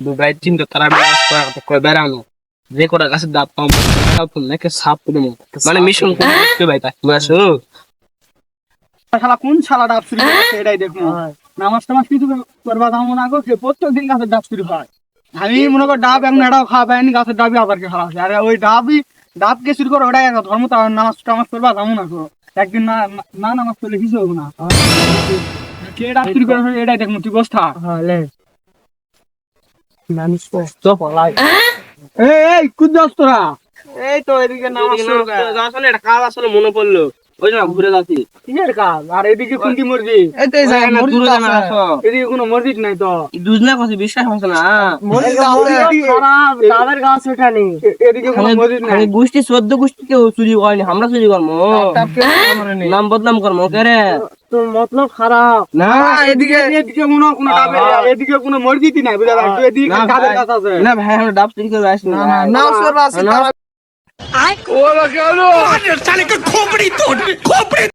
Dubai চিন্তা তারা নামাজ পড়া কয় বেড়ানো যে কটা গাছের ডাব পাম ফুল নাকি সাপ দেবো মানে মিশন করতে ভাই তাই বুঝছো শালা কোন শালা ডাব চুরি করছে এটাই দেখুন নামাজ টামাজ কিছু করবা যাবো না গো প্রত্যেকদিন গাছের ডাব চুরি হয় আমি মনে করি ডাব এখন এটাও খাওয়া পাইনি গাছের ডাবই আবার কে খাওয়া আর ওই ডাবকে চুরি করে ওটাই একটা ধর্ম তার নামাজ টামাজ করবা যাবো না গো একদিন না না নামাজ করলে কিছু হবো না কে ডাব চুরি করে এটাই দেখুন তুই বস্থা এই কুদ যাস তোরা এই তো এদিকে নামাজ আসলে এটা কাজ আসলে মনে পড়লো ওই না ঘুরে যাচ্ছি কিসের কাজ আর এদিকে কোনটি মসজিদ এদিকে কোনো মসজিদ নাই তো দুজনা কথা বিশ্বাস হচ্ছে না তাদের গাছ এখানে এদিকে কোনো মসজিদ নাই গোষ্ঠী 14 গোষ্ঠী কেউ চুরি করেনি আমরা চুরি করবো নাম বদনাম করবো কে রে তোর মতলব খারাপ না এদিকে কোনো এদিকে কোনো মসজিদই নাই বুঝা যাচ্ছে এদিকে কাদের গাছ আছে না ভাই আমরা ডাব চুরি করে আসি না